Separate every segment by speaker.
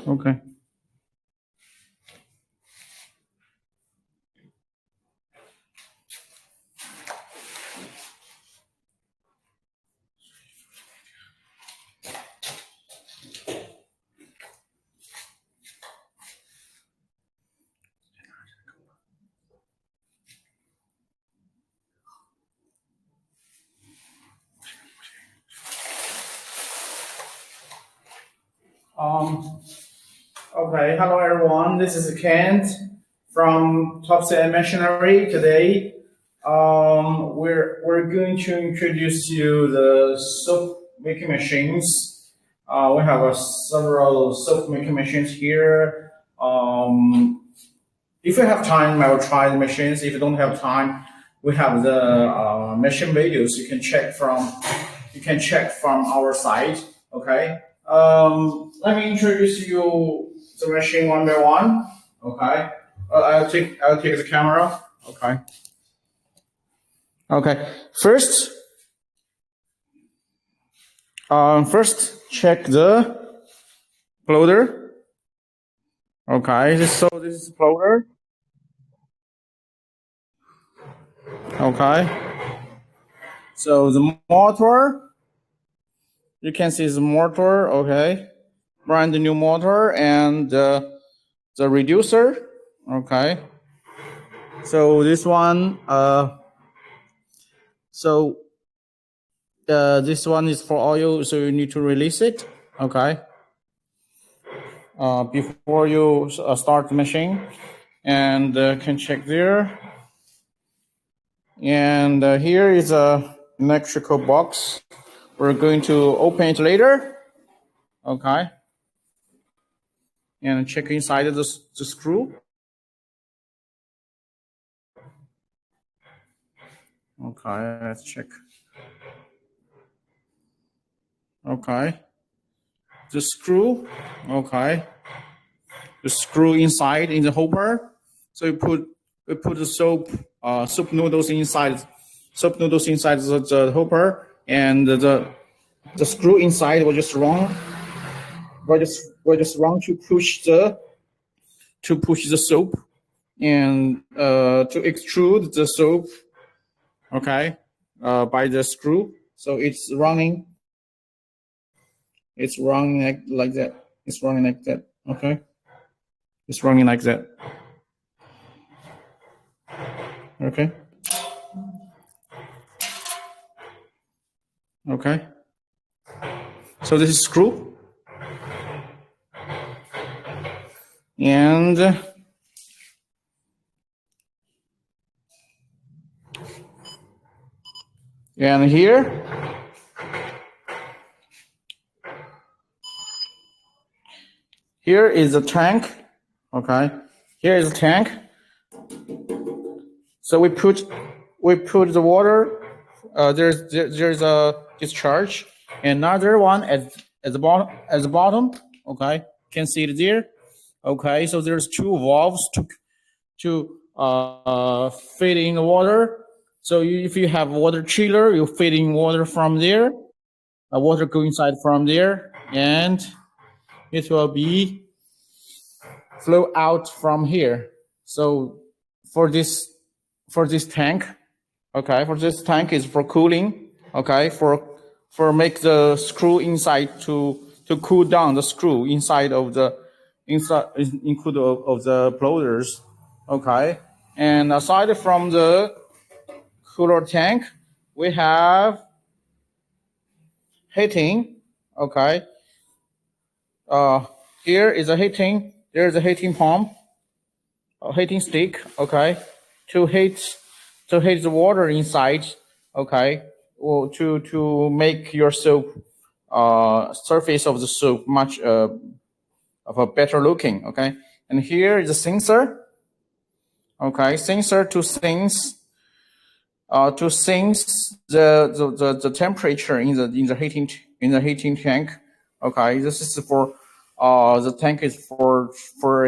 Speaker 1: Okay. Okay, hello everyone. This is Kent from TOPCN Machinery. Today, we're going to introduce you the soap making machines. We have several soap making machines here. If you have time, I will try the machines. If you don't have time, we have the machine videos you can check from our site. Okay. Let me introduce you the machine one by one. Okay. I'll take the camera. Okay. Okay. First check the plodder. Okay. This is plodder. Okay. So the motor, you can see the motor. Okay. Brand new motor and the reducer. Okay. So this one, this one is for oil, so you need to release it. Okay. Before you start the machine, and can check there. And here is a electrical box. We're going to open it later. Okay. And check inside the screw. Okay, let's check. Okay. The screw. Okay. The screw inside in the hopper. So we put the soap noodles inside the hopper, and the screw inside will just run. Will just run to push the soap and to extrude the soap. Okay, by the screw. So it's running. It's running like that. It's running like that. Okay. It's running like that. Okay. Okay. So this is screw. And here is the tank. Okay. Here is the tank. So we put the water. There's a discharge. Another one at the bottom. Okay, you can see it there. Okay, so there's two valves to feed in the water. So if you have water chiller, you feed in water from there. Water go inside from there, and it will be flow out from here. So for this tank, okay, for this tank is for cooling. Okay, for make the screw inside to cool down the screw inside of the plodders. Okay, and aside from the cooler tank, we have heating. Okay, here is a heating. There is a heating pump, a heating stick. Okay, to heat the water inside. Okay, or to make your soap surface of the soap much of a better looking. Okay, and here is a sensor. Okay, sensor to sense the temperature in the heating tank. Okay, this is for the tank is for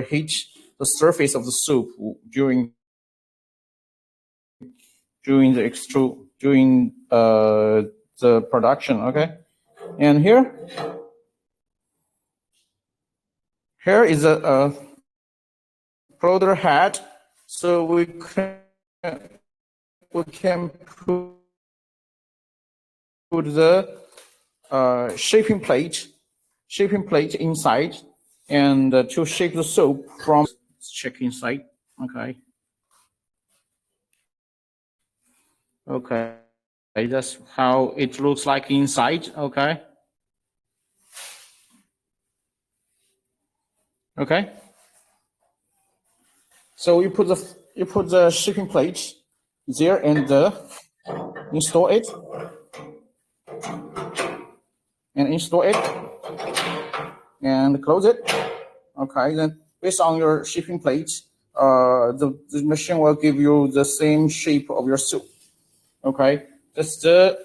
Speaker 1: heat the surface of the soup during the production. Okay, and here Here is a plodder head, so we can put the shaping plate inside, and to shape the soap from. Let's check inside. Okay, that's how it looks like inside. Okay. So you put the shipping plate there and install it and close it. Okay, then based on your shipping plate, the machine will give you the same shape of your soup. Okay, that's the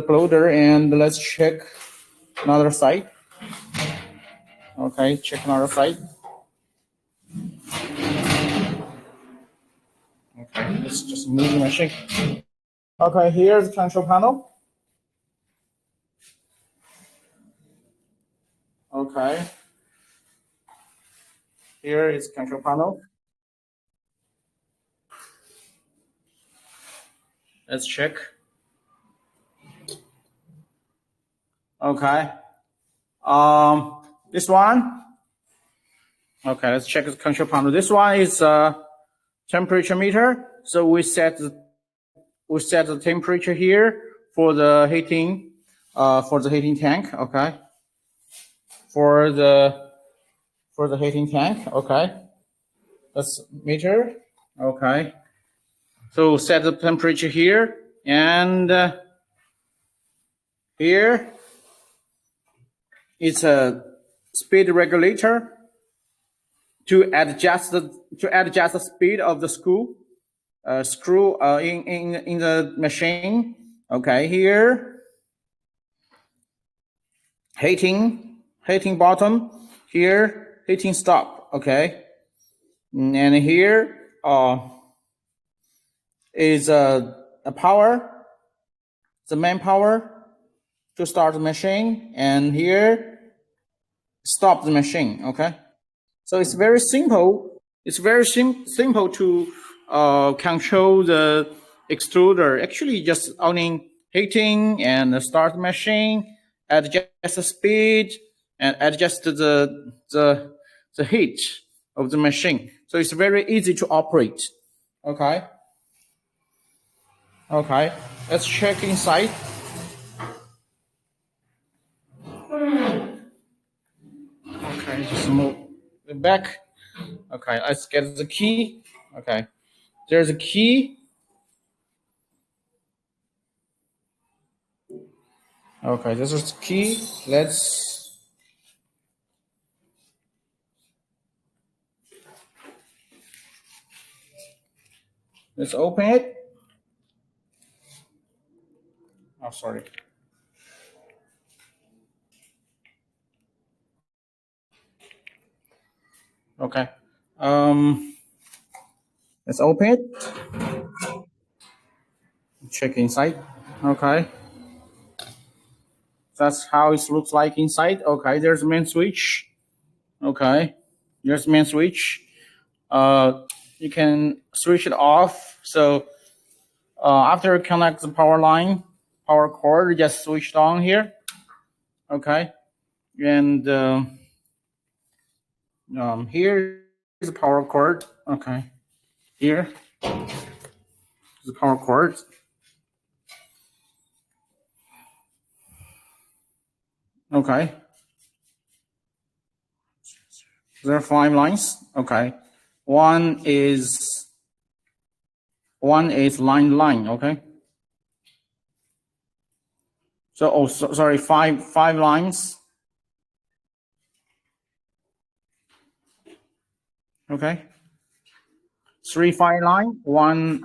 Speaker 1: plodder, and let's check another side. Okay, check another side. Okay, let's just move the machine. Okay, here's the control panel. Okay, here is control panel. Let's check. Okay. This one. Okay, let's check the control panel. This one is a temperature meter. So we set the temperature here for the heating tank. Okay. For the heating tank. Okay. That's meter. Okay. So set the temperature here, and here it's a speed regulator to adjust the speed of the screw in the machine. Okay, here heating bottom, here heating stop. Okay, and here is a power, the main power to start the machine, and here stop the machine. Okay, so it's very simple. It's very simple to control the extruder. Actually, just only heating and start the machine, adjust the speed, and adjust the heat of the machine. So it's very easy to operate. Okay. Okay. Let's check inside. Okay, just move it back. Okay, let's get the key. Okay, there's a key. Okay, this is the key. Let's open it. Oh, sorry. Okay. Let's open it. Check inside. Okay. That's how it looks like inside. Okay, there's the main switch. Okay. There's the main switch. You can switch it off. So after you connect the power cord, you just switch it on here. Okay. And here is the power cord. Okay. Here is the power cord. Okay. There are 5 lines. Okay. One is line. Okay. So, sorry, five lines. Okay. 3 5 line, one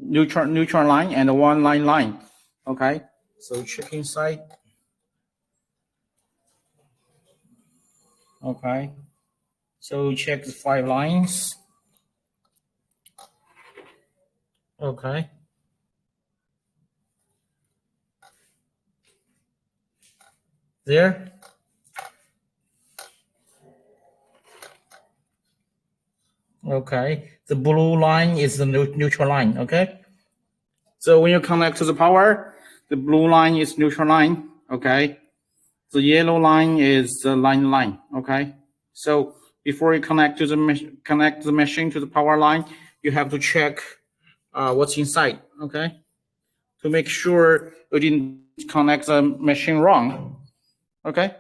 Speaker 1: neutral line, and 1 line. Okay. So check inside. Okay. So check the 5 lines. Okay. There. Okay, the blue line is the neutral line. Okay, so when you connect to the power, the blue line is neutral line. Okay, the yellow line is the line. Okay, so before you connect to the machine to the power line, you have to check what's inside. Okay, to make sure you didn't connect the machine wrong. Okay.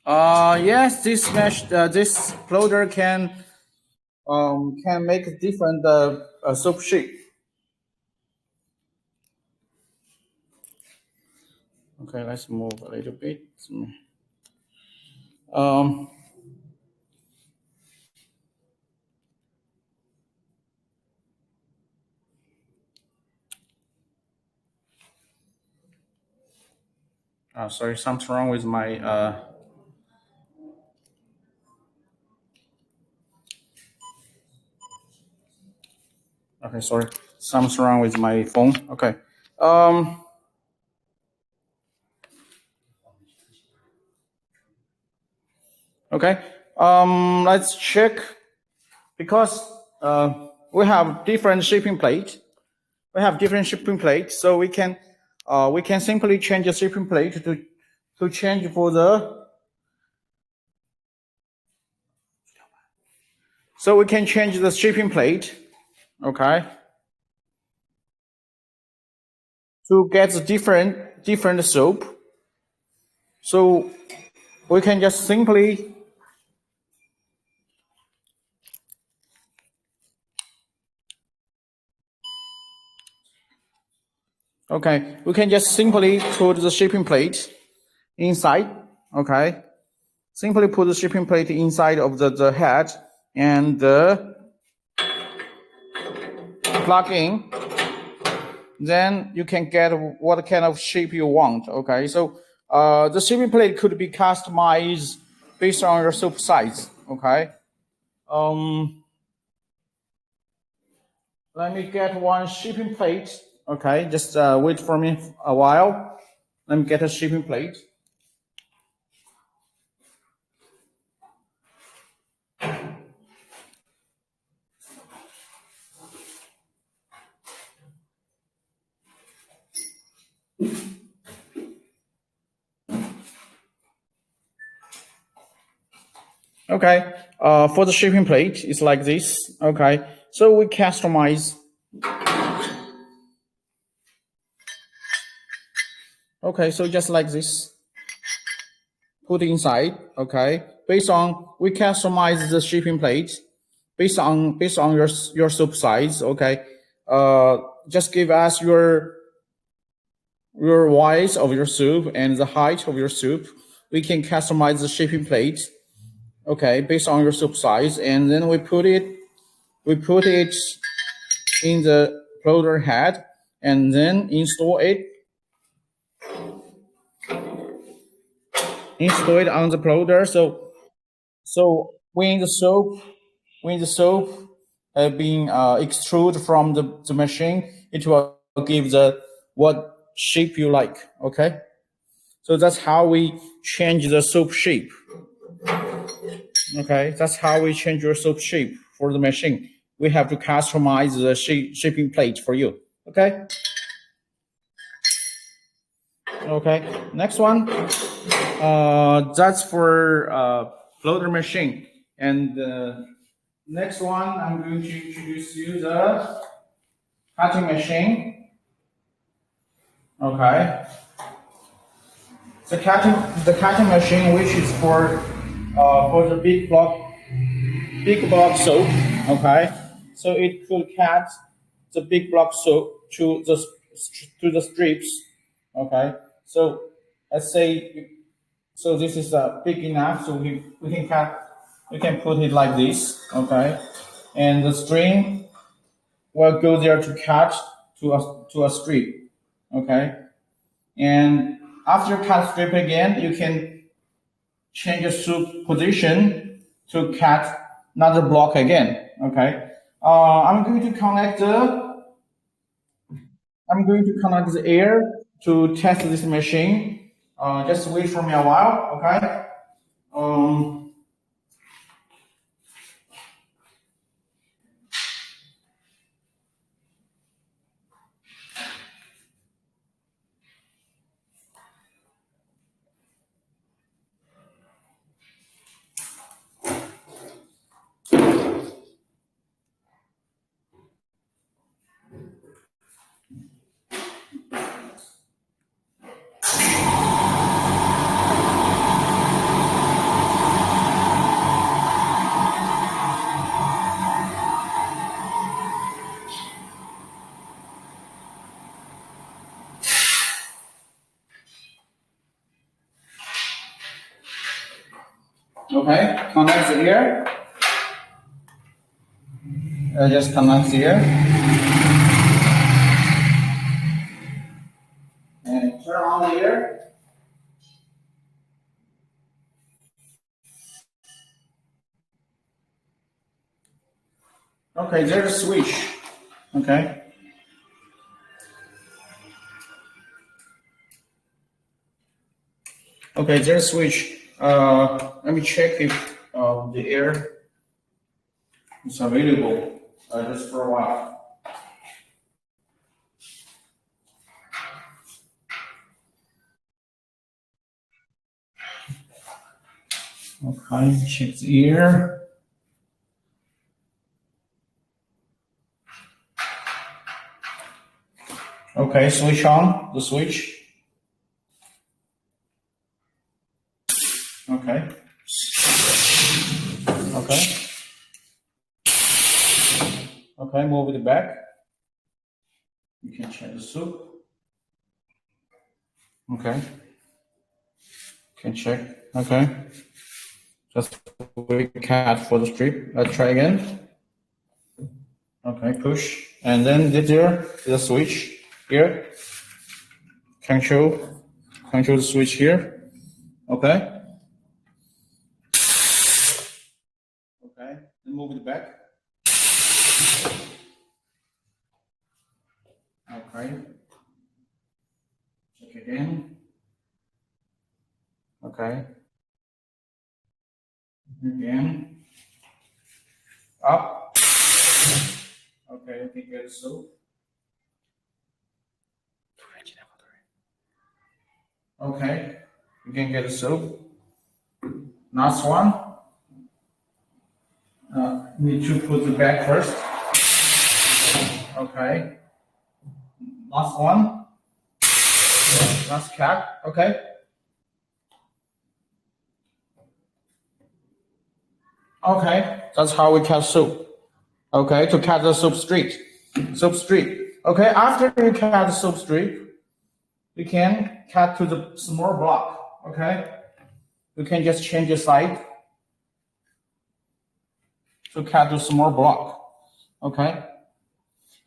Speaker 1: Yes, this plodder can make different soap shape. Okay, let's move a little bit. Um, sorry, something wrong with my okay, sorry, something wrong with my phone. Okay. Um, okay. Let's check because we have different shipping plate. We have different shipping plates, so we can simply change the shipping plate to change for the. So we can change the shipping plate, okay, to get the different soap. So we can just simply, okay, we can just simply put the shipping plate inside, okay, simply put the shipping plate inside of the head and plug in. Then you can get what kind of shape you want, okay. So the shipping plate could be customized based on your soap size, okay. Let me get one shipping plate. Okay, just wait for me a while. Let me get a shipping plate. Okay, for the shipping plate, it's like this. Okay, so we customize. Okay, so just like this, put inside. Okay, based on we customize the shipping plate based on your soap size. Okay, just give us your size of your soup and the height of your soup. We can customize the shipping plate, okay, based on your soup size, and then we put it in the plodder head, and then install it on the plodder. So when the soap being extruded from the machine, it will give the what shape you like. Okay, so that's how we change the soap shape. Okay, that's how we change your soap shape for the machine. We have to customize the shipping plate for you. Okay. Okay. Next one. That's for loader machine. And next one, I'm going to introduce you the cutting machine. Okay. The cutting machine, which is for the big block soap, okay? So it could cut the big block soap to the strips, okay? So let's say, so this is big enough, so we can put it like this, okay? And the string will go there to cut to a strip, okay? And after cut strip again, you can change the soup position to cut another block again. Okay. I'm going to connect the air to test this machine. Just wait for me a while. Okay. Okay, connect the ear. Just connect the ear. And turn on the ear. Okay, there's a switch. Okay. Okay, there's a switch. Let me check if the air is available just for a while. Okay, check the air. Okay, switch on the switch. Okay. Okay. Okay, move it back. You can check the soup. Okay. Can check. Okay. Just wait cat for the strip. Let's try again. Okay, push. And then there is a switch here. Control the switch here. Okay. Okay. Then move it back. Okay. Check again. Okay. Again. Up. Okay, I think it's so. Okay, you can get the soup. Last one. Need to put the back first. Okay. Last one. Last cap. Okay. Okay. That's how we cut soup. Okay, to cut the soup strip. Soup strip. Okay, after you cut the soup strip, you can cut to the small block. Okay. You can just change the side to cut to small block. Okay.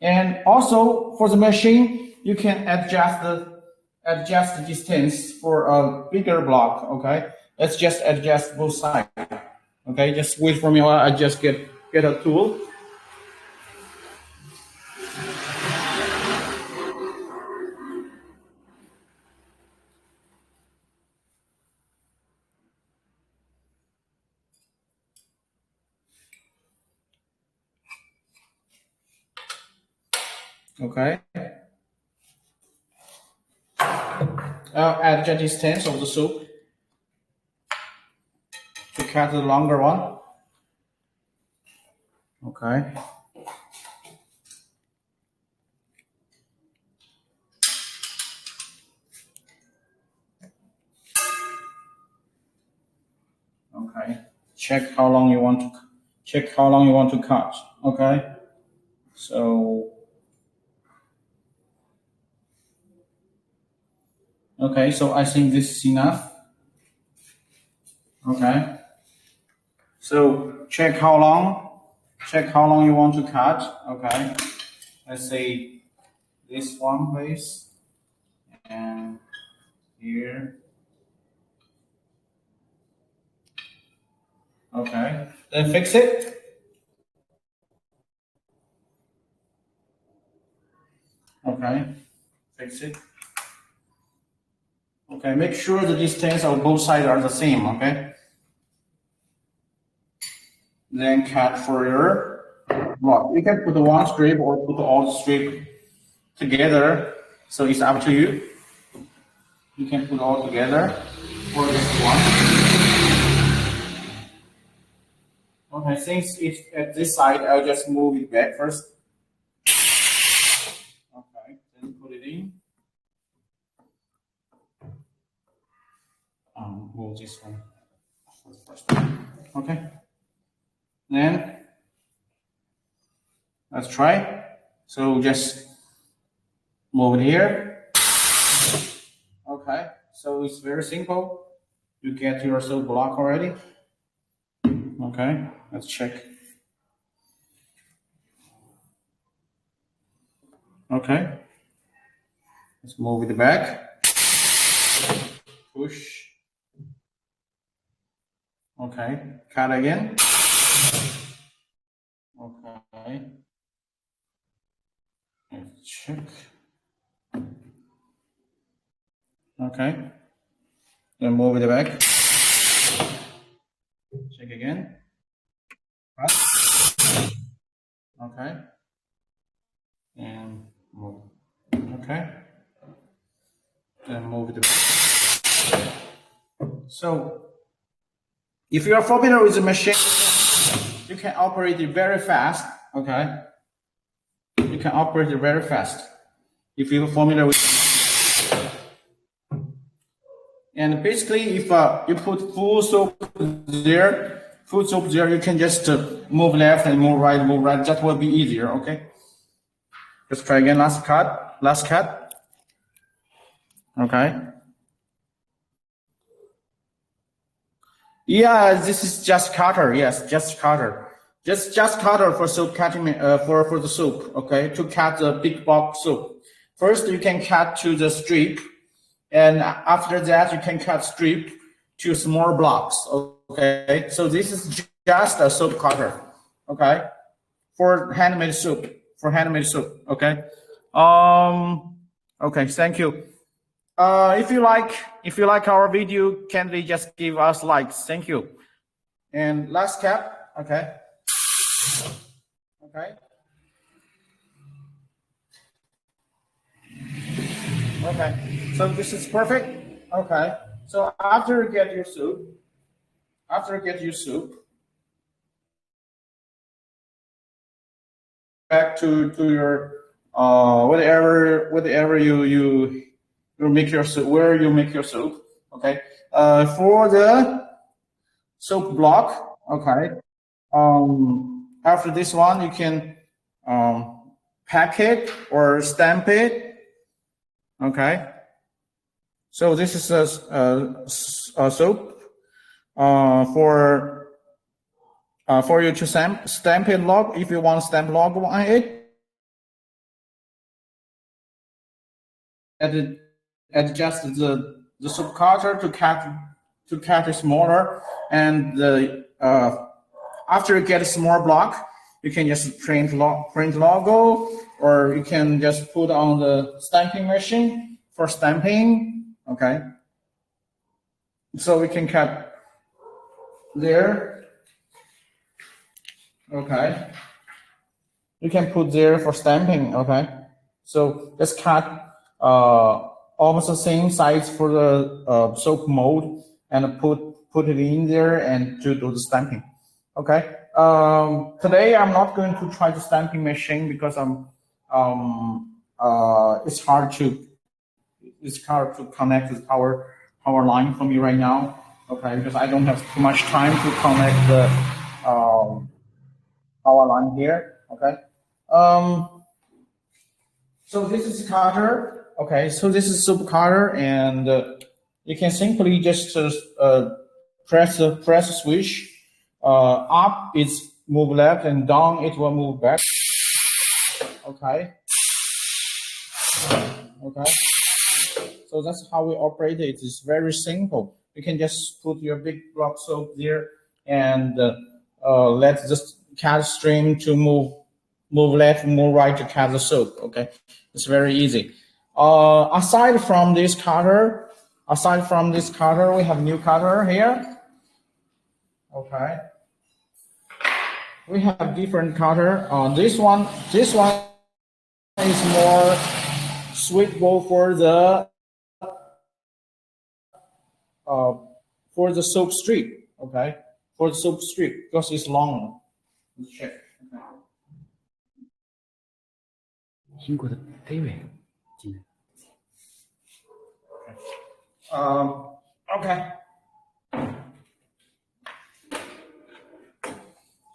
Speaker 1: And also for the machine, you can adjust the distance for a bigger block. Okay. Let's just adjust both sides. Okay. Just wait for me while I just get a tool. Okay. Adjust distance of the soup to cut the longer one. Okay. Okay. Check how long you want to cut. Okay. So okay, so I think this is enough. Okay. So check how long you want to cut. Okay. Let's say this one place and here. Okay. Then fix it. Okay. Fix it. Okay. Make sure the distance of both sides are the same. Okay. Then cut for your block. You can put the one strip or put all the strip together. So it's up to you. You can put all together for this one. Okay, since it's at this side, I'll just move it back first. Okay, then put it in. Move this one first. Okay. Then let's try. So just move it here. Okay. So it's very simple. You get your silk block already. Okay, let's check. Okay, let's move it back. Push. Okay, cut again. Okay, let's check. Okay, then move it back. Check again. Cut. Okay, and move. Okay, then move it back. So, if you are familiar with the machine, you can operate it very fast. Okay, you can operate it very fast if you're familiar with. And basically, if you put full soap there, you can just move left and move right, move right. That will be easier. Okay. Let's try again. Last cut. Last cut. Okay. Yeah, this is just cutter. Yes, just cutter. Just cutter for soap cutting. For the soap. Okay, to cut the big box soap. First, you can cut to the strip, and after that, you can cut strip to small blocks. Okay, so this is just a soap cutter. Okay, for handmade soap. For handmade soap. Okay. Okay. Thank you. If you like our video, kindly just give us likes. Thank you. And last cap. Okay. Okay. Okay. So this is perfect. Okay. So after you get your soup, back to your whatever you make your soup, where you make your soup. Okay. For the soap block. Okay. After this one, you can pack it or stamp it. Okay. So this is a soap for you to stamp it log. If you want stamp log on it, adjust the soap cutter to cut it smaller, and after you get a small block, you can just print logo, or you can just put on the stamping machine for stamping. Okay. So we can cut there. Okay. You can put there for stamping. Okay. So just cut almost the same size for the soap mold, and put it in there and to do the stamping. Okay. Today I'm not going to try the stamping machine because it's hard to connect the power line for me right now. Okay, because I don't have too much time to connect the power line here. Okay. So this is cutter. Okay, so this is soap cutter, and you can simply just press the switch. Up is move left, and down it will move back. Okay. Okay. So that's how we operate it. It's very simple. You can just put your big block soap there, and let the cut stream to move left, move right to cut the soap. Okay, it's very easy. Aside from this cutter, we have new cutter here. Okay, we have different cutter. This one is more suitable for the soap strip. Okay, for the soap strip because it's long. Let's check. Okay.
Speaker 2: 英国的 David 进来。
Speaker 1: Okay.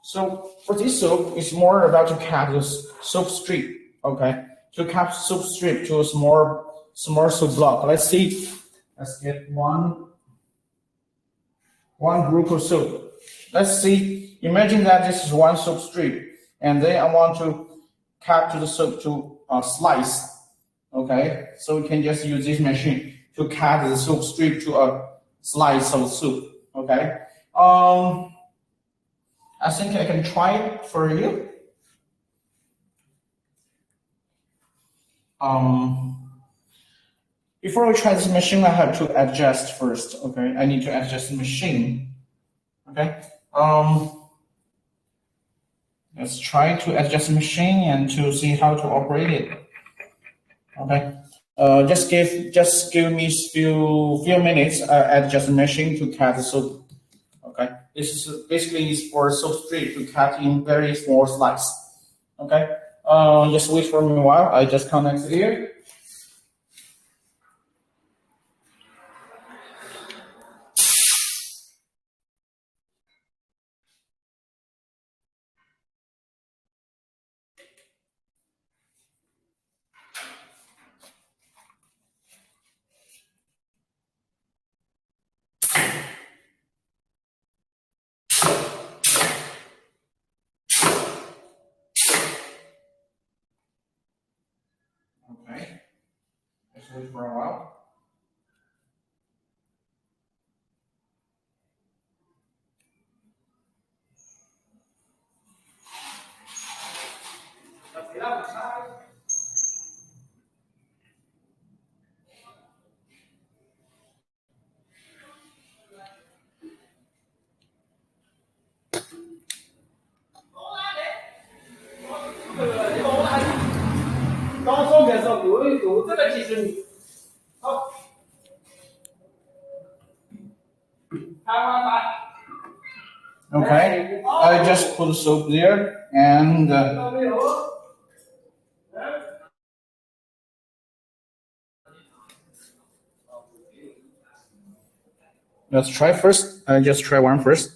Speaker 1: So for this soap, it's more about to cut the soap strip. Okay, to cut soap strip to a small soap block. Let's see. Let's get one group of soap. let's see. Imagine that this is one soap strip, and then I want to cut to the soap to slice. Okay, so we can just use this machine to cut the soap strip to a slice of soup. Okay. I think I can try it for you. Before we try this machine, I have to adjust first. Okay, I need to adjust the machine. Okay. Let's try to adjust the machine and to see how to operate it. Okay. Just give me few minutes. Adjust the machine to cut the soup. Okay. This is basically for soap strip to cut in very small slice. Okay. Just wait for me a while. I just connect it here. Okay. Let's wait for a while. Okay, I just put the soap there and let's try first. I just try one first.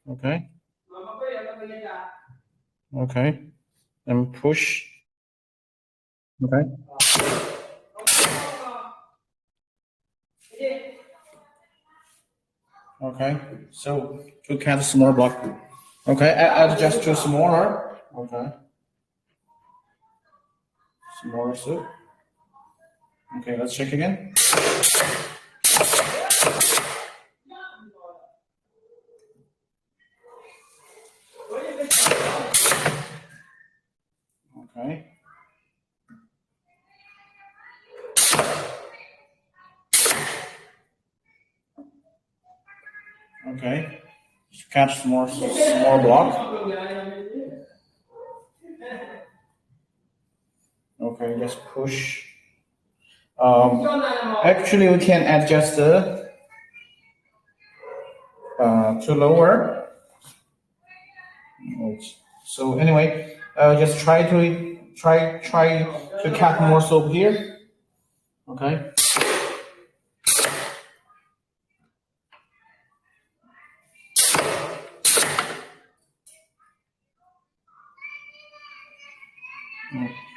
Speaker 1: Okay. Okay. And push. Okay. Okay. So to cut a small block. Okay. I adjust to smaller. Okay. Smaller soup. Okay. Let's check again. Okay. Okay. Cut more block. Okay, just push. Actually, we can adjust the to lower. So anyway, just try to cut more soap here. Okay.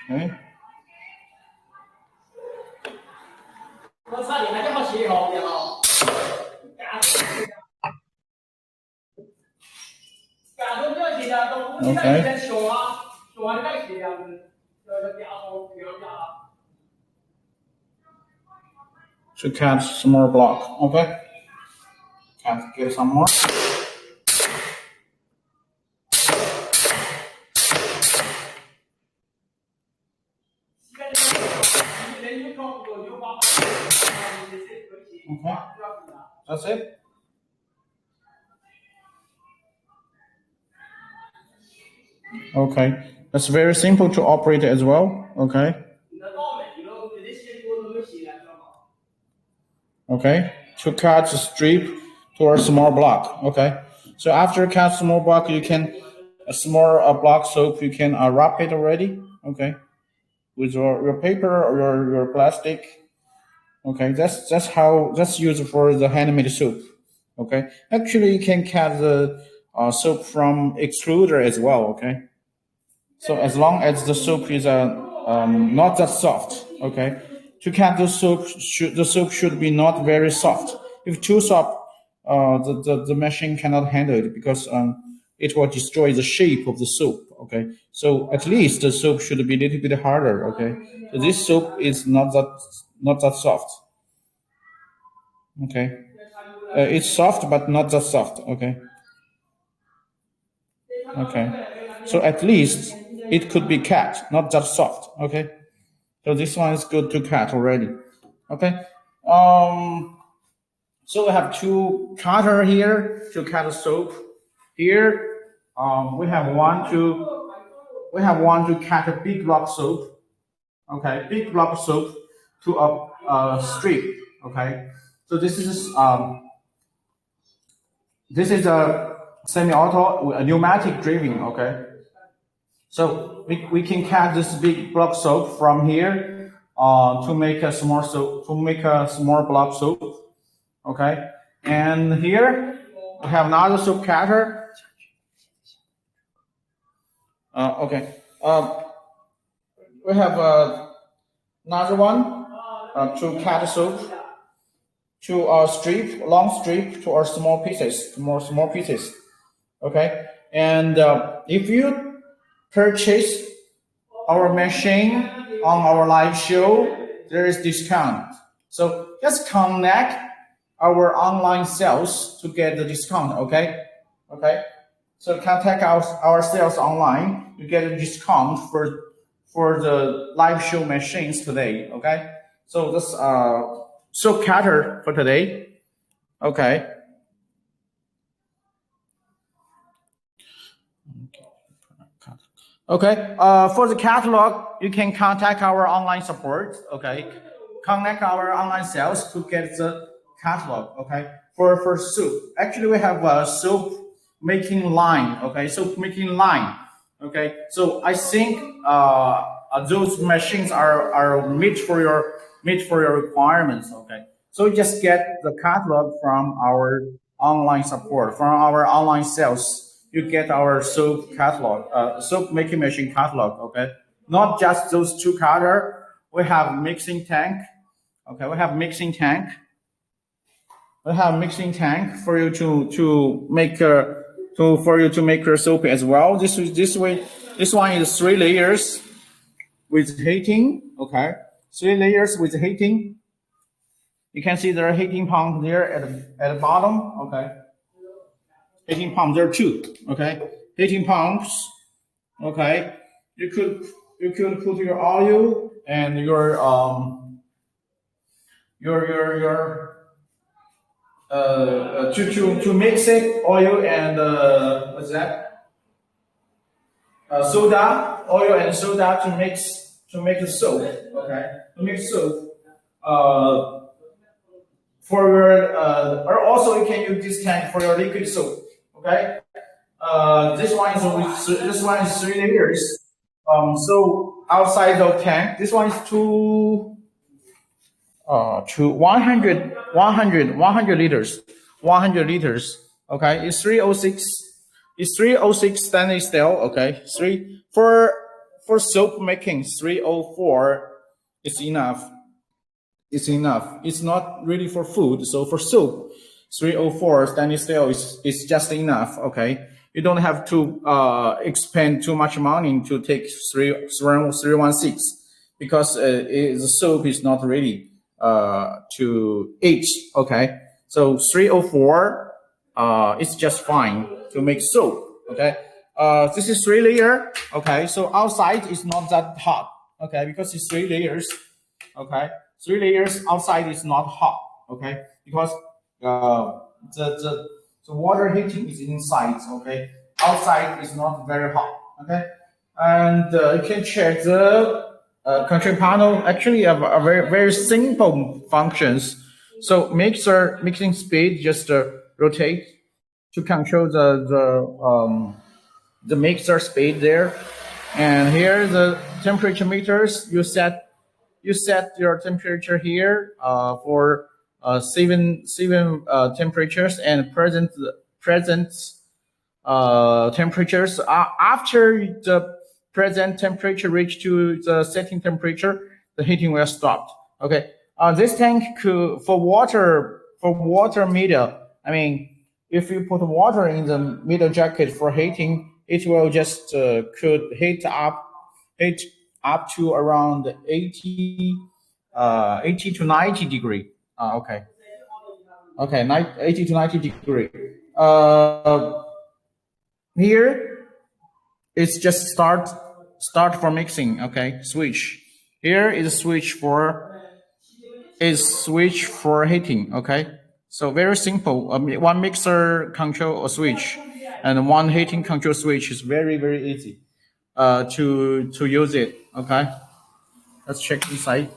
Speaker 1: Okay. Okay. To cut some more block. Okay. Get some more. Okay. That's it. Okay. That's very simple to operate as well. Okay. Okay. To cut the strip to a small block. Okay. So after cut small block, you can a small block soap. You can wrap it already. Okay. With your paper or your plastic. Okay. That's used for the handmade soap. Okay. Actually, you can cut the soap from extruder as well. Okay. So as long as the soap is not that soft, okay. To cut the soap should be not very soft. If too soft, the machine cannot handle it because it will destroy the shape of the soap. Okay, so at least the soap should be a little bit harder. Okay, so this soap is not that soft. Okay, it's soft but not that soft. Okay, okay, so at least it could be cut, not that soft. Okay, so this one is good to cut already. Okay, so we have two cutter here to cut the soap. Here, we have one to cut a big block soap. Okay, big block soap to a strip. Okay, so this is a semi-auto, a pneumatic driving. Okay, so we can cut this big block soap from here to make a small soap, to make a small block soap. Okay, and here we have another soap cutter. Okay, we have another one to cut soap to a strip, long strip to our small pieces, more small pieces. Okay, and if you purchase our machine on our live show, there is discount. So just connect our online sales to get the discount. Okay, okay. So contact our sales online. You get a discount for the live show machines today. Okay. So this soap cutter for today. Okay. Okay. For the catalog, you can contact our online support. Okay. Connect our online sales to get the catalog. Okay. For soup, actually we have a soap making line. Okay. Soap making line. Okay. So I think those machines are made for your requirements. Okay. So just get the catalog from our online support, from our online sales. You get our soap catalog, soap making machine catalog. Okay, not just those two cutter. We have mixing tank. Okay, we have mixing tank. We have mixing tank for you to make for you to make your soap as well. This way, this one is 3 layers with heating. Okay, 3 layers with heating. You can see there are heating pump there at the bottom. Okay. Heating pump, there are two. Okay, heating pumps. Okay, you could put your oil and your to mix it, oil and what's that? Soda, oil and soda to make the soap. Okay, to make soap. For your or also you can use this tank for your liquid soap. Okay. This one is 3 layers. So outside the tank, this one is to 100 liters. 100 liters. Okay, it's 306. It's 306 stainless steel. Okay, for soap making 304 is enough. It's enough. It's not really for food. So for soap, 304 stainless steel is just enough. Okay, you don't have to expend too much money to take 316 because the soap is not ready to age. Okay, so 304 it's just fine to make soap. Okay, this is 3 layer. Okay, so outside is not that hot. Okay, because it's 3 layers. Okay, 3 layers outside is not hot. Okay, because the water heating is inside. Okay, outside is not very hot. Okay, and you can check the control panel. Actually, have a very simple functions. So mixing speed just rotate to control the mixer speed there, and here the temperature meters. You set your temperature here for seven temperatures and present temperatures. After the present temperature reach to the setting temperature, the heating will stop. Okay. This tank for water media I mean, if you put water in the middle jacket for heating, it will just could heat up to around 80 to 90 degree. Okay. Okay, 80 to 90 degree. Here it's just start for mixing. Okay, switch. Here is a switch for heating. Okay, so very simple. One mixer control a switch, and one heating control switch is very easy to use it. Okay, let's check inside.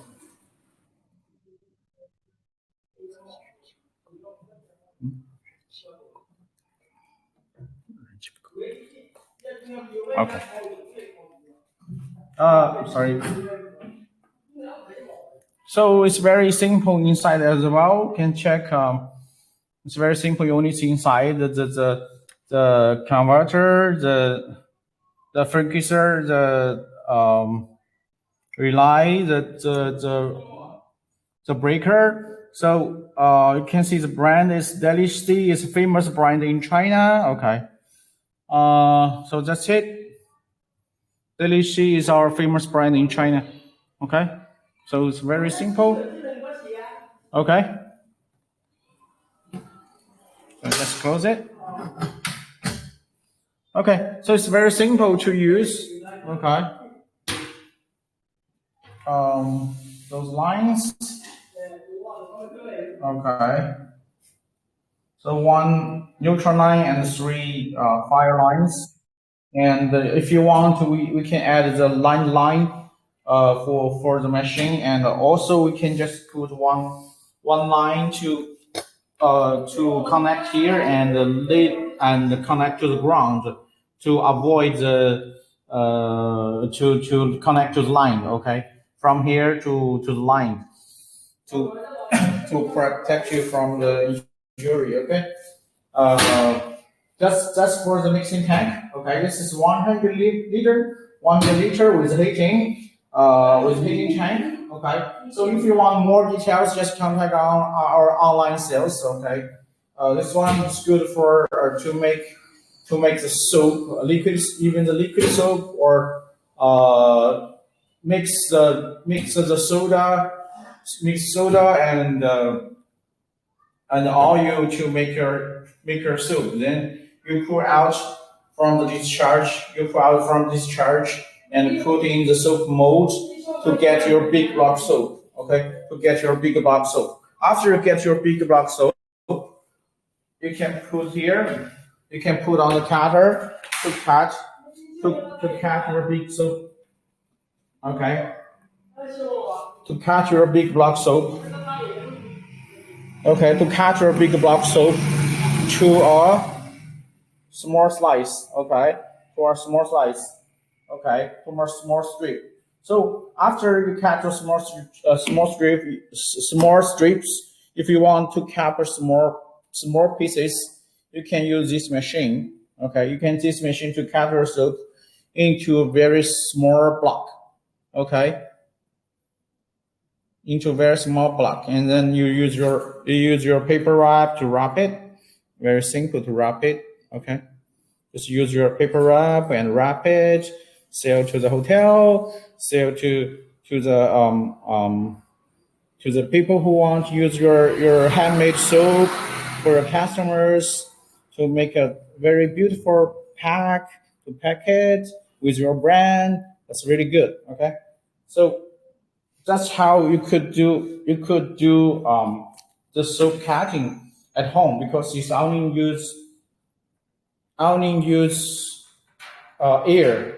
Speaker 1: Okay. Sorry. So it's very simple inside as well. Can check. It's very simple. You only see inside the converter, the frequencer, the relay, the breaker. So you can see the brand is Delish. It's a famous brand in China. Okay. So that's it. Delish is our famous brand in China. Okay. So it's very simple. Okay. So let's close it. Okay. So it's very simple to use. Okay. Those lines. Okay. So one neutral line and three fire lines. And if you want, we can add the line for the machine, and also we can just put one line to connect here and lead and connect to the ground to avoid the to connect to the line. Okay, from here to the line to to protect you from the injury. Okay. Uh, that's for the mixing tank. Okay, this is 100 liter with heating tank. Okay, so if you want more details, just contact our online sales. Okay, this one is good for to make the soap liquid, even the liquid soap, or mix soda and oil to make your soup. Then you pour out from the discharge. You pour out from discharge and put in the soap mold to get your big block soap. Okay, to get your big block soap. After you get your big block soap, you can put here. You can put on the cutter to cut your big soap. Okay, to cut your big block soap. Okay, to cut your big block soap to a small slice. Okay, to a small slice. Okay, to a small strip. So after you cut your small strips, if you want to cut a small pieces, you can use this machine. Okay, you can use this machine to cut your soap into a very small block. Okay, into a very small block, and then you use your paper wrap to wrap it. Very simple to wrap it. Okay, just use your paper wrap and wrap it. Sell to the hotel. Sell to the people who want to use your handmade soap for your customers to make a very beautiful pack to pack it with your brand. That's really good. Okay, so that's how you could do the soap cutting at home, because it's only use air,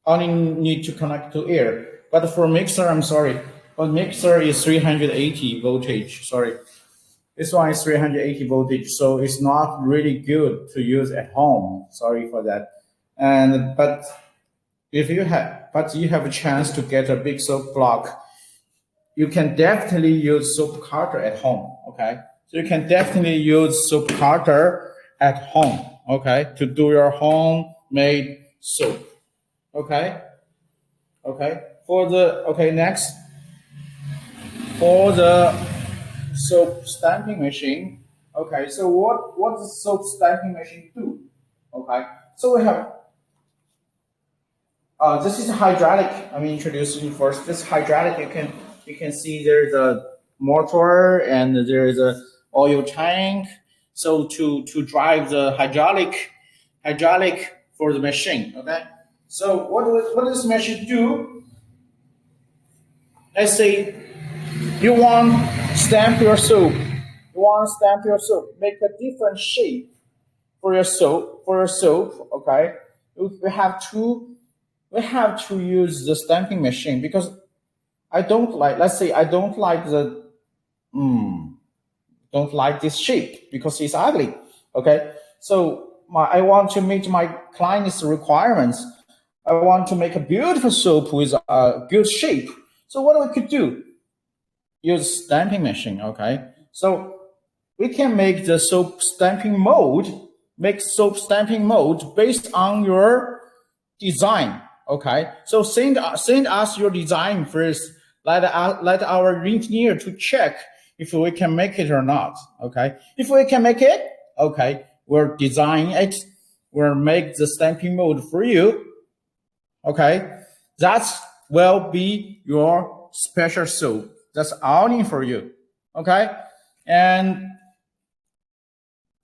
Speaker 1: only need to connect to air. But for mixer, I'm sorry, but mixer is 380 voltage. Sorry, this one is 380 voltage, so it's not really good to use at home. Sorry for that. And but you have a chance to get a big soap block, you can definitely use soap cutter at home. Okay, so you can definitely use soap cutter at home. Okay, to do your homemade soap. Okay, okay. Next for the soap stamping machine. Okay, so what does soap stamping machine do? Okay, so we have this is hydraulic. I mean, introducing first. This hydraulic, you can see there's a motor and there's a oil tank. So to drive the hydraulic for the machine. Okay. So what does this machine do? Let's say you want stamp your soap. You want to stamp your soap. Make a different shape for your soap. Okay. We have to use the stamping machine because I don't like. Let's say I don't like this shape because it's ugly. Okay. So I want to meet my client's requirements. I want to make a beautiful soap with a good shape. So what we could do? Use stamping machine. Okay. So we can make the soap stamping mold. Make soap stamping mold based on your design. Okay. So send us your design first. Let our engineer to check if we can make it or not. Okay. If we can make it, okay, we'll design it. We'll make the stamping mold for you. Okay. That will be your special soap. That's only for you. Okay. And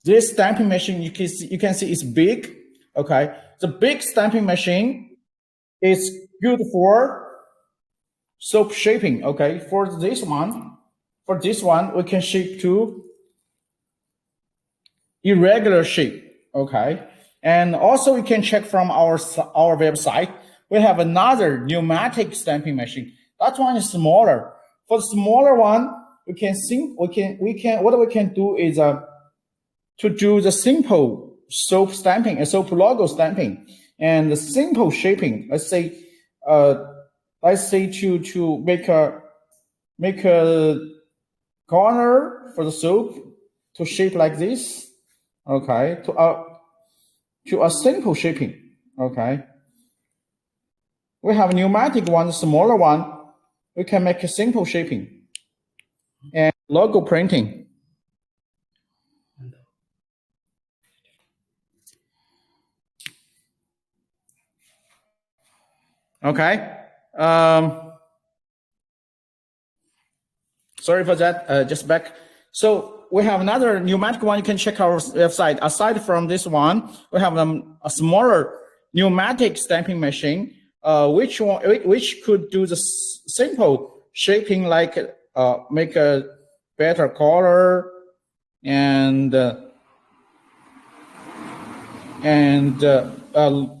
Speaker 1: this stamping machine, you can see it's big. Okay. The big stamping machine is good for soap shaping. Okay. For this one, we can shape to irregular shape. Okay. And also we can check from our website. We have another pneumatic stamping machine. That one is smaller. For the smaller one, what we can do is to do the simple soap stamping and soap logo stamping and the simple shaping. Let's say to make a corner for the soap to shape like this. Okay, to a simple shaping. Okay, we have a pneumatic one, smaller one. We can make a simple shaping and logo printing. Okay. Sorry for that. Just back. So we have another pneumatic one. You can check our website. Aside from this one, we have a smaller pneumatic stamping machine, which could do the simple shaping, like make a better color and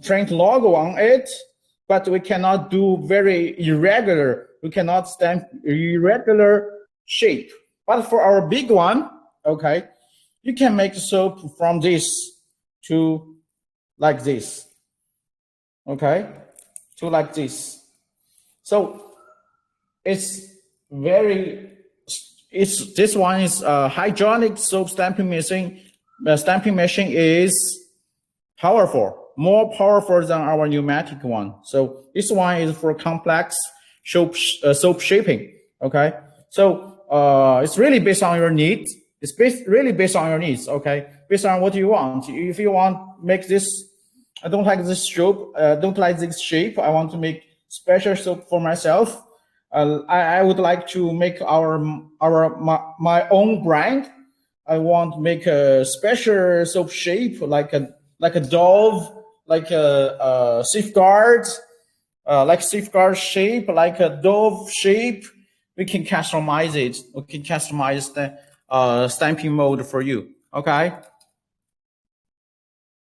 Speaker 1: print logo on it. But we cannot do very irregular. We cannot stamp irregular shape. But for our big one, okay, you can make soap from this to like this. Okay, to like this. So this one is hydraulic soap stamping machine. Stamping machine is powerful, more powerful than our pneumatic one. So this one is for complex soap shaping. Okay, so it's really based on your needs. It's really based on your needs. Okay, based on what you want. If you want make this, I don't like this soap. Don't like this shape. I want to make special soap for myself. I would like to make my own brand. I want to make a special soap shape like a dove, like a safeguard, like safeguard shape, like a dove shape. We can customize it. We can customize the stamping mode for you. Okay.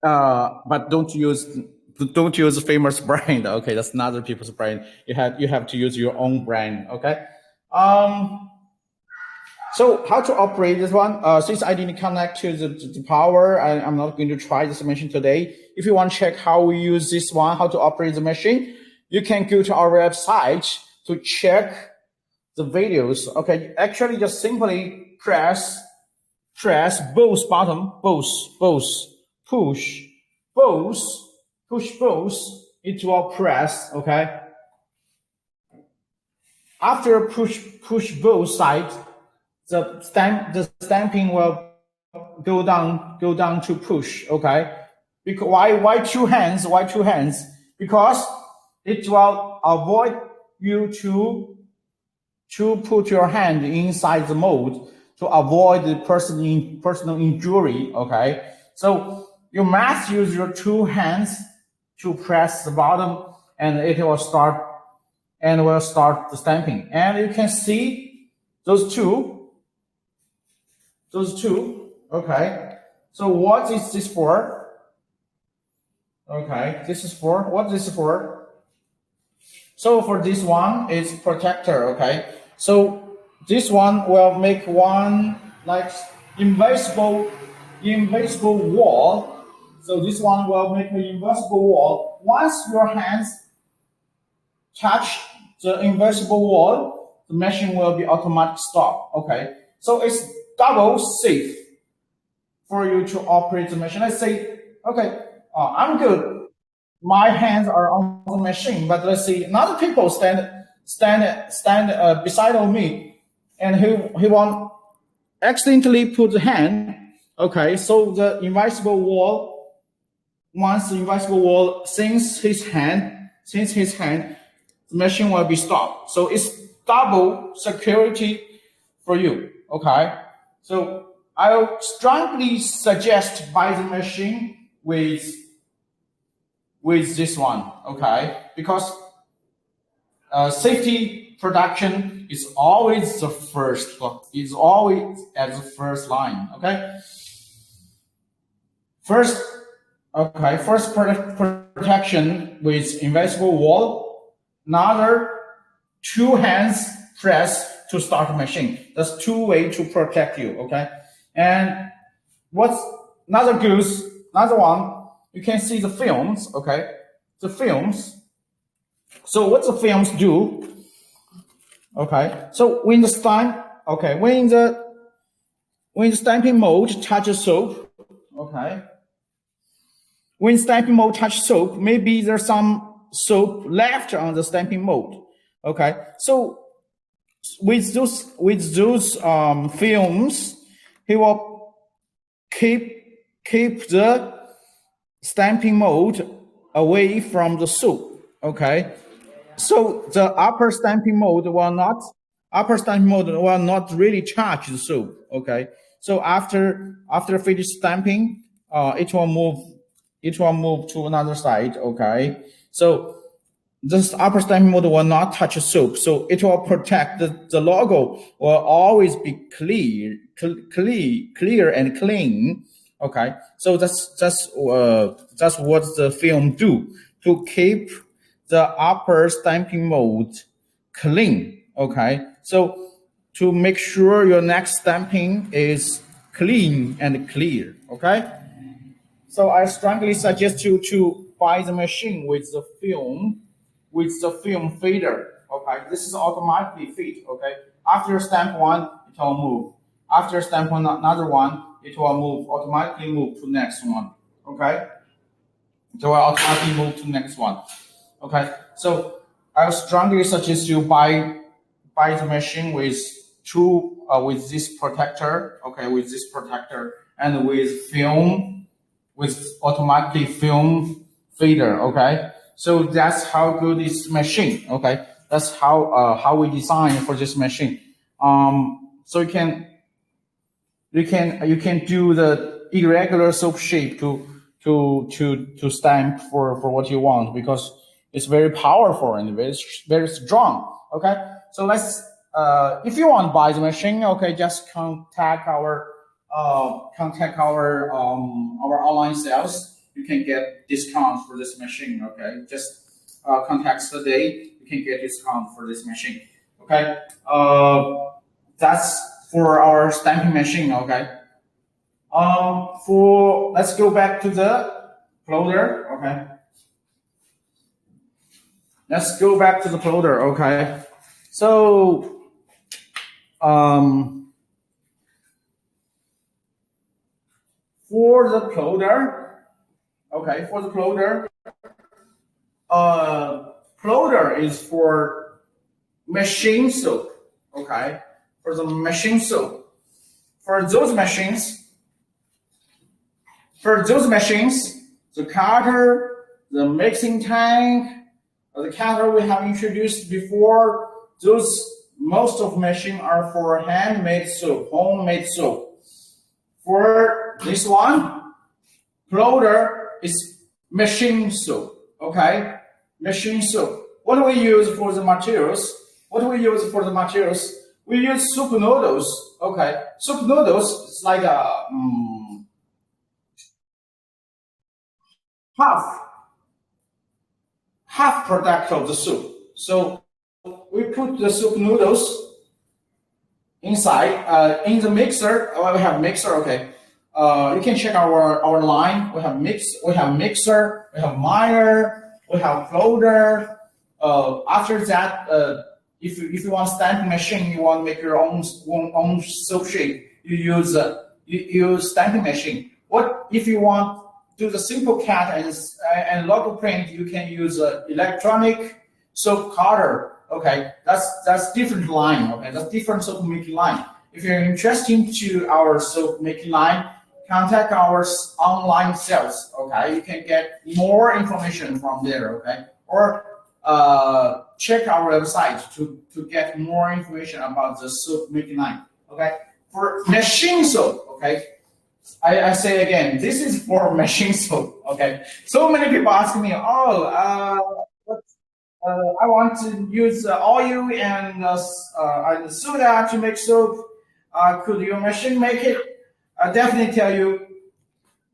Speaker 1: But don't use famous brand. Okay, that's not other people's brand. You have to use your own brand. Okay. So how to operate this one? Since I didn't connect to the power, I'm not going to try this machine today. If you want to check how we use this one, how to operate the machine, you can go to our website to check the videos. Okay, actually just simply press both button, push both, it will press. Okay. After push both sides, the stamping will go down to push. Okay, because why two hands? Why two hands? Because it will avoid you to put your hand inside the mold to avoid the personal injury. Okay, so you must use your two hands to press the bottom, and it will start the stamping. And you can see those two. Okay, so what is this for? Okay, this is for what this is for? So for this one is protector. Okay, so this one will make one like invisible wall. So this one will make an invisible wall. Once your hands touch the invisible wall, the machine will be automatic stop. Okay, so it's double safe for you to operate the machine. Let's say, okay, I'm good. My hands are on the machine, but let's see, another people stand beside of me, and he want accidentally put the hand. Okay, so the invisible wall, once the invisible wall sinks his hand, the machine will be stopped. So it's double security for you. Okay, so I strongly suggest buy the machine with this one. Okay, because safety production is always the first. Is always at the first line. Okay, first protection with invisible wall. Another two hands press to start the machine. That's two way to protect you. Okay, and what's another one? You can see the films. Okay, the films. So what the films do? Okay, so when the stamping mold touches soap. Okay, when stamping mold touches soap, maybe there's some soap left on the stamping mold. Okay, so with those films, he will keep the stamping mold away from the soap. Okay, so the upper stamping mold will not really touch the soap. Okay, so after finish stamping, it will move to another side. Okay, so this upper stamping mold will not touch the soap, so it will protect the logo will always be clear and clean. Okay, so that's what the film do to keep the upper stamping mold clean. Okay, so to make sure your next stamping is clean and clear. Okay, so I strongly suggest you to buy the machine with the film feeder. Okay, this is automatically feed. Okay, after stamp one, it will move. After stamp another one, it will automatically move to next one. Okay, it will automatically move to next one. Okay, so I strongly suggest you buy the machine with with this protector. Okay, with this protector and with automatically film feeder. Okay, so that's how good this machine. Okay, that's how we design for this machine. So you can do the irregular soap shape to stamp for what you want, because it's very powerful and very strong. Okay, so let's if you want to buy the machine, okay, just contact our online sales. You can get discounts for this machine. Okay, just contact us today. You can get discount for this machine. Okay, that's for our stamping machine. Okay, let's go back to the plodder. Okay, let's go back to the plodder. Okay, so for the plodder, okay, plodder is for machine soap. Okay, for the machine soap. For those machines, For those machines, the cutter, the mixing tank, the cutter we have introduced before, those most of machine are for handmade soap, homemade soap. For this one, plodder is machine soap, okay? Machine soap. What do we use for the materials? We use soup noodles, okay? Soup noodles is like a half product of the soup. So we put the soup noodles inside in the mixer. We have mixer, okay. You can check our line. We have mixer, we have miter, we have plodder. After that, if you want stamping machine, you want to make your own soap shape, you use stamping machine. What if you want do the simple cut and logo print, you can use electronic soap cutter. Okay, that's different line. Okay, that's different soap making line. If you're interested to our soap making line, contact our online sales. Okay, you can get more information from there. Okay, or check our website to get more information about the soap making line. Okay, for machine soap. Okay. I say again, this is for machine soap. Okay, so many people ask me, I want to use oil and soda to make soap. Could your machine make it? I definitely tell you,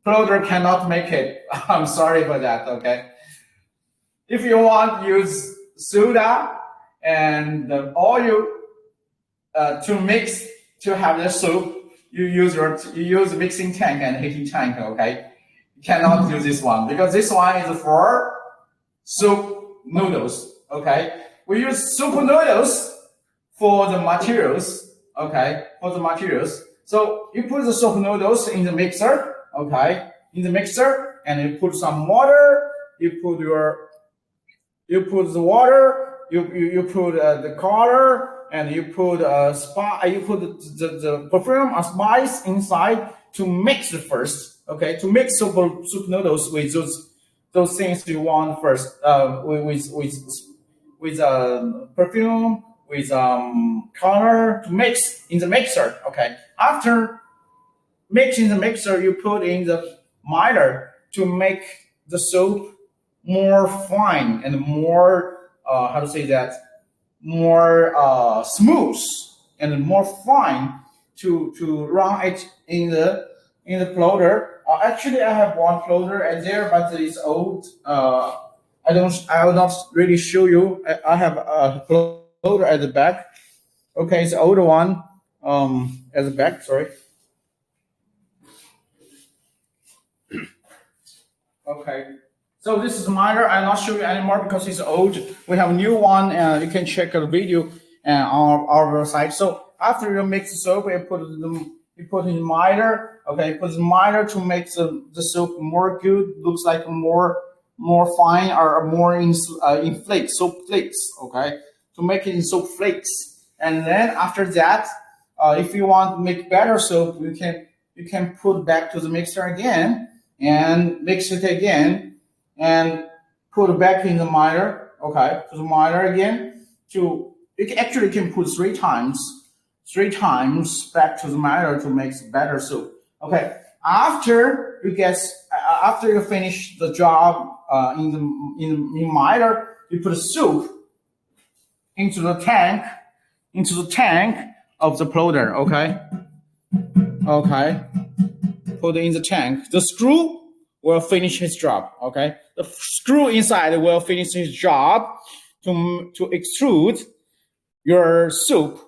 Speaker 1: plodder cannot make it. I'm sorry for that. Okay, if you want to use soda and oil to mix to have the soap, you use mixing tank and heating tank, okay? You cannot use this one because this one is for soup noodles, okay? We use soup noodles for the materials, okay? For the materials. So you put the soup noodles in the mixer, okay? In the mixer, and you put some water. You put the water. You put the color. And you put the perfume or spice inside to mix it first. Okay, to mix soup noodles with those things you want first. With perfume, with color to mix in the mixer. Okay, after mixing the mixer, you put in the miter to make the soap more fine and more more smooth and more fine to run it in the plodder. Actually, I have one plodder at there, but it's old. I will not really show you. I have a plodder at the back. Okay, it's the older one. At the back. Sorry. Okay. So this is miter. I'll not show you anymore because it's old. We have a new one, and you can check the video on our website. So after you mix the soap, you put in miter. Okay, put the miter to make the soap more good. Looks like more fine or more in flakes, soap flakes. Okay, to make it in soap flakes. And then after that, if you want to make better soap, you can put back to the mixer again and mix it again. And put it back in the miter, okay, to the miter again. You can put three times back to the miter to make better soup. Okay, after you finish the job in miter, you put the soup into the tank of the plodder. Okay, put it in the tank. The screw will finish his job. Okay, the screw inside will finish his job to extrude your soup.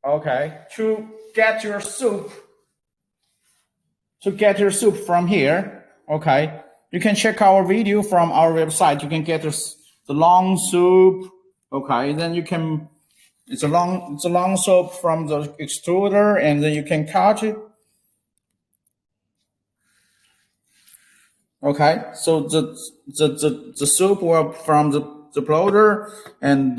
Speaker 1: Okay, to get your soup from here. Okay, you can check our video from our website. You can get the long soup. Okay, then you can. It's a long soup from the extruder, and then you can cut it. Okay, so the soup will from the plodder and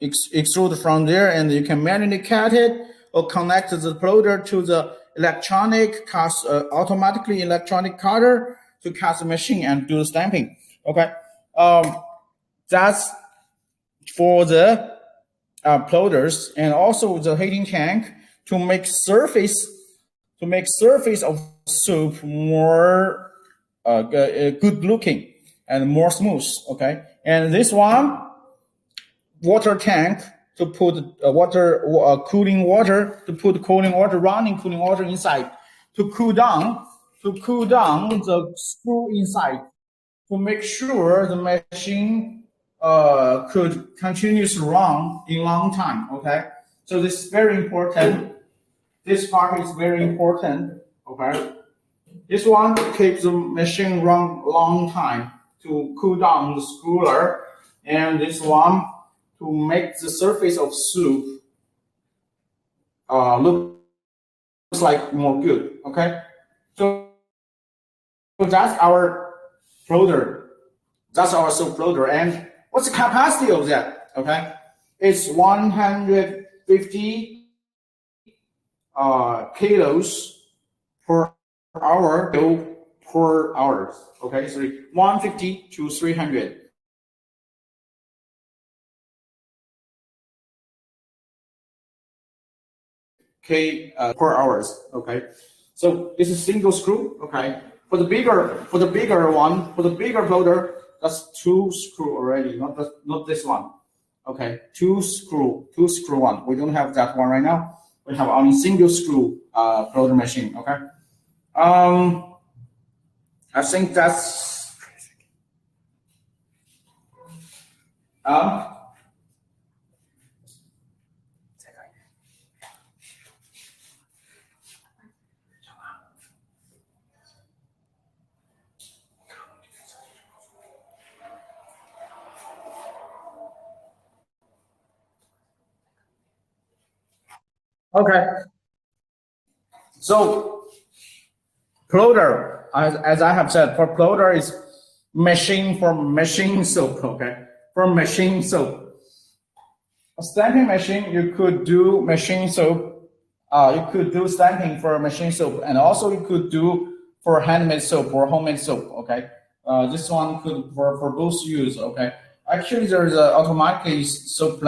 Speaker 1: extrude from there, and you can manually cut it or connect the plodder to the electronic cast, automatically electronic cutter to cast the machine and do the stamping. Okay, that's for the plodders, and also the heating tank to make surface of soup more good looking and more smooth. Okay, and this one water tank to put cooling water, running cooling water inside to cool down the screw inside to make sure the machine could continuously run in long time. Okay, so this is very important. This part is very important. Okay, this one keeps the machine run long time to cool down the screwer, and this one to make the surface of soup looks like more good. Okay, so that's our plodder. That's our soup plodder. And what's the capacity of that? Okay, it's 150 kilos per hour per hour. Okay, so 150 to 300. Per hours. Okay, so this is single screw. Okay, for the bigger plodder, that's two screw already, not this one. Okay, two screw one. We don't have that one right now. We have only single screw plodder machine. Okay, I think that's okay. So plodder, as I have said, for plodder is machine for machine soap. Okay, for machine soap. A stamping machine, you could do machine soap. You could do stamping for machine soap, and also you could do for handmade soap or homemade soap. Okay, this one could for both use. Okay, actually there is a automatically soap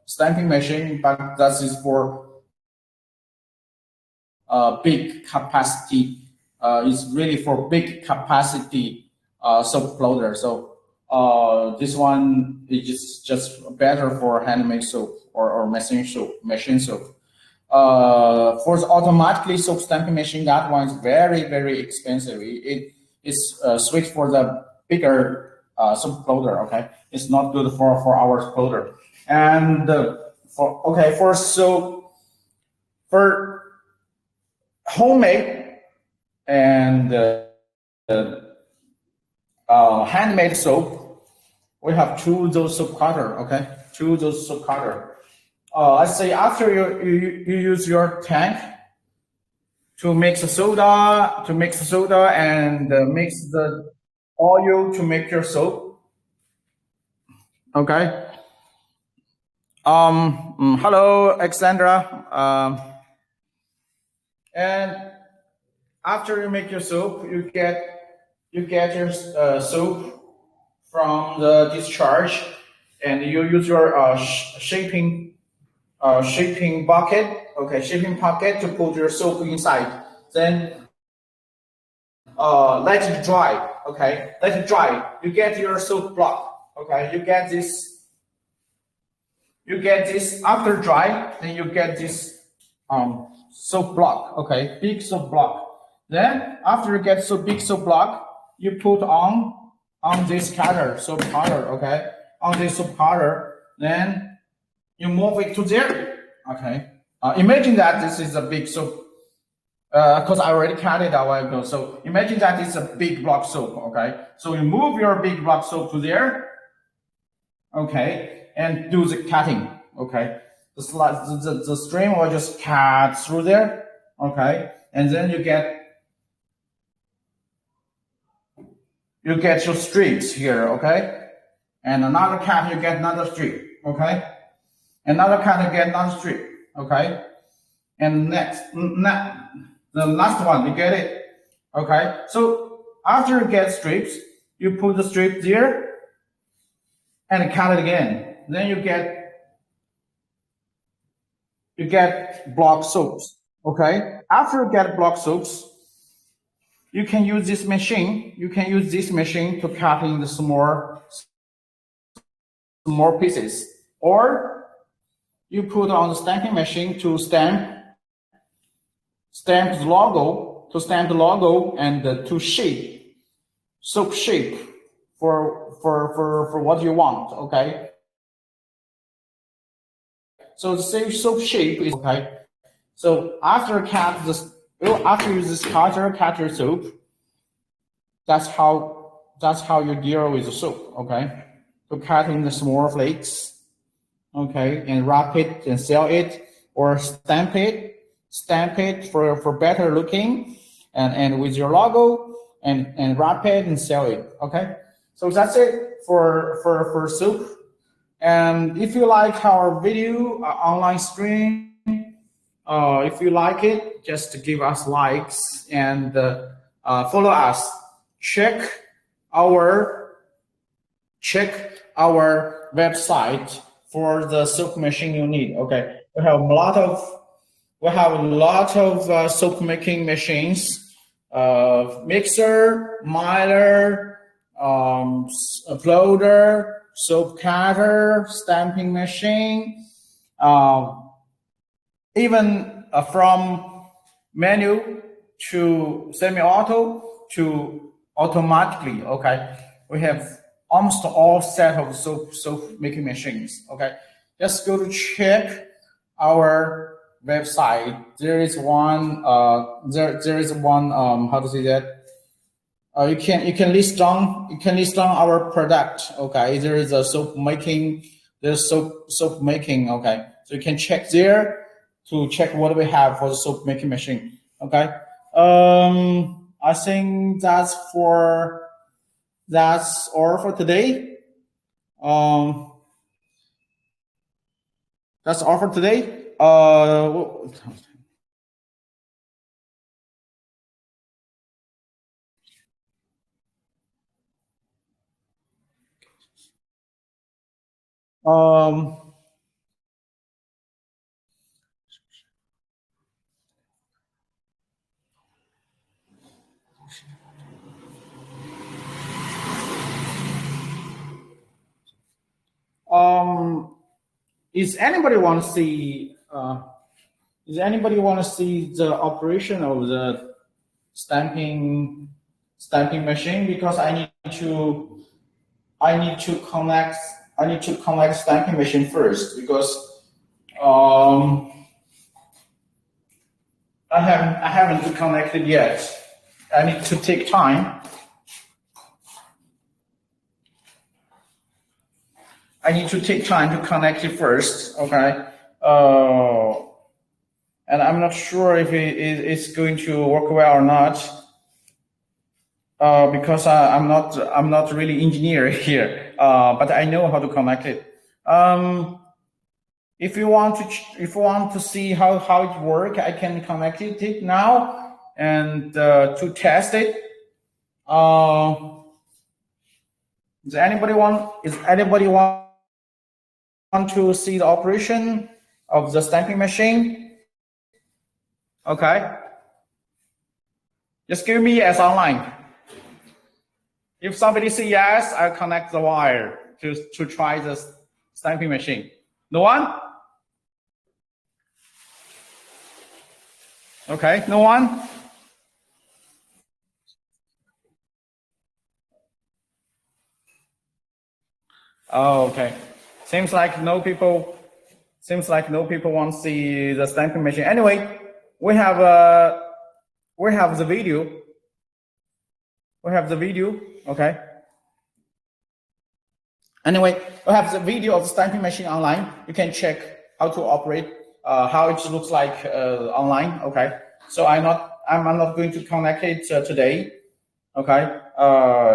Speaker 1: stamping machine, but that is for big capacity. It's really for big capacity soap plodder. So this one is just better for handmade soap or machine soap. For the automatically soap stamping machine, that one is very expensive. It is switched for the bigger soap plodder. Okay, it's not good for our plodder. And for homemade and handmade soap, we have two those soap cutter. Okay, two those soap cutter. Let's say after you use your tank to mix the soda, and mix the oil to make your soap. Okay. Hello, Alexandra. And after you make your soap, you get your soap from the discharge, and you use your shaping bucket, shaping pocket to put your soap inside. Then let it dry. Okay, let it dry. You get your soap block. Okay, you get this after dry. Then you get this soap block. Okay, big soap block. Then after you get so big soap block, you put on this soap cutter. Okay, on this soap cutter. Then you move it to there. Okay. Imagine that this is a big soap. Because I already cut it a while ago. So imagine that it's a big block soap. Okay. So you move your big block soap to there. Okay, and do the cutting. Okay. The stream will just cut through there. Okay, and then you get your streaks here. Okay, and another cut, you get another streak. Okay, another cut, you get another streak. Okay, And the last one, you get it? Okay. So after you get strips, you put the strip there and cut it again. Then you get block soaps. Okay. After you get block soaps, you can use this machine. You can use this machine to cut in the small pieces, or you put on the stamping machine to stamp the logo and to soap shape for what you want. Okay. So the same soap shape is okay. So after you use this cut your soap. That's how you deal with the soap. Okay. To cut in the small flakes. Okay, and wrap it and sell it, or stamp it for better looking, and with your logo, and wrap it and sell it. Okay, so that's it for soap. And if you like our video online stream, if you like it, just give us likes and follow us. Check our website for the soap machine you need. Okay, we have a lot of soap making machines, mixer, miler, plodder, soap cutter, stamping machine, even from manual to semi-auto to automatically. Okay, we have almost all set of soap making machines. Okay, just go to check our website. There is one. There is one. How to say that? You can list down our product. Okay, there is a soap making. There's soap making. Okay, so you can check there to check what we have for the soap making machine. Okay. I think that's all for today. That's all for today. Is anybody want to see? Does anybody want to see the operation of the stamping machine? Because I need to connect stamping machine first, because I haven't connected yet. I need to take time. I need to take time to connect it first. Okay. And I'm not sure if it's going to work well or not, because I'm not really engineer here, but I know how to connect it. If you want to see how it works, I can connect it now and to test it. Is anybody want to see the operation of the stamping machine? Okay. Just give me yes online. If somebody say yes, I'll connect the wire to try the stamping machine. No one? Okay, no one? Oh, okay. Seems like no people want to see the stamping machine. Anyway, we have the video. We have the video. Okay. Anyway, we have the video of the stamping machine online. You can check how to operate, how it looks like online. Okay. So I'm not going to connect it today. Okay.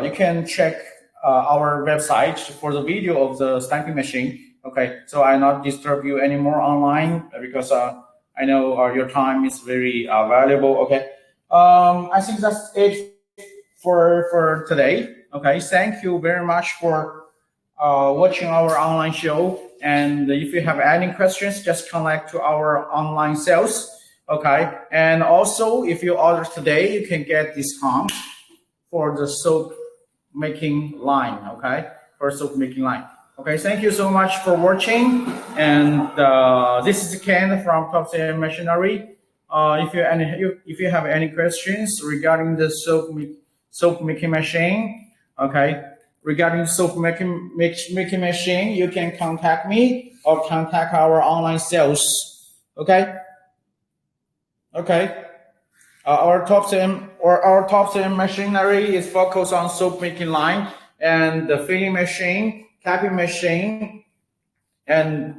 Speaker 1: You can check our website for the video of the stamping machine. Okay. So I not disturb you anymore online, because I I know your time is very valuable. Okay. I think that's it for today. Okay. Thank you very much for watching our online show. And if you have any questions, just connect to our online sales. Okay. And also, if you order today, you can get discount for the soap making line. Okay. For soap making line. Okay. Thank you so much for watching. And this is Ken from TOPCN Machinery. If you have any questions regarding the soap making machine, okay, regarding soap making machine, you can contact me or contact our online sales. Okay, okay. Our top 10 machinery is focused on soap making line and the filling machine, capping machine and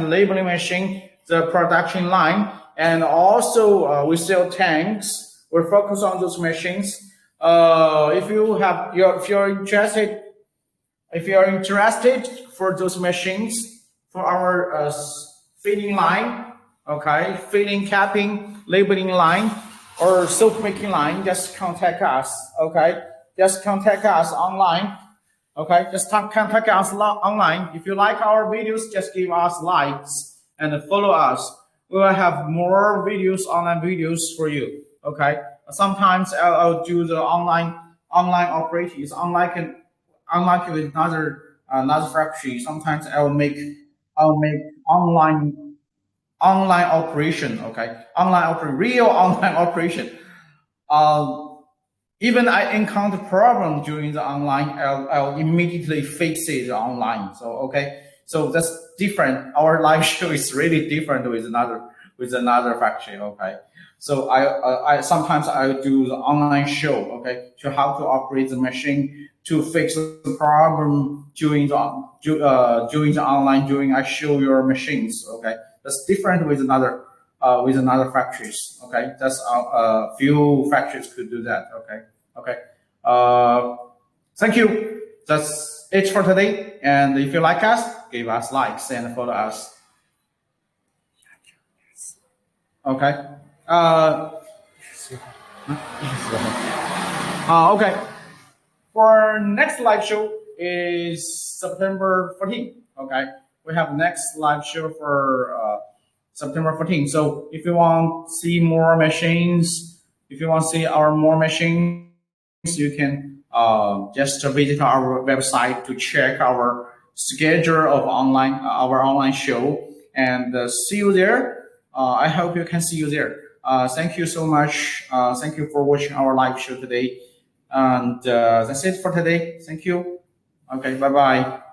Speaker 1: labeling machine, the production line, and also we sell tanks. We're focused on those machines. If you're interested for those machines for our filling line, okay, filling, capping, labeling line, or soap making line, just contact us. Okay, just contact us online. Okay, just contact us online. If you like our videos, just give us likes and follow us. We will have more videos, online videos for you. Okay. Sometimes I'll do the online operations, unlike with another factory. Sometimes I'll make online operation. Okay, real online operation. Even I encounter problem during the online, I'll immediately fix it online. So okay, so that's different. Our live show is really different with another factory. Okay, so I sometimes I do the online show. Okay, to how to operate the machine, to fix the problem during the online, during I show your machines. Okay, that's different with another factories. Okay, that's few factories could do that. Okay. Okay. Thank you. That's it for today. And if you like us, give us likes and follow us. Okay. Okay. For next live show is September 14th. Okay. We have next live show for September 14th. So if you want to see more machines, if you want to see our more machines, you can just visit our website to check our schedule of our online show and see you there. I hope you can see you there. Thank you so much. Thank you for watching our live show today. And that's it for today. Thank you. Okay, bye-bye.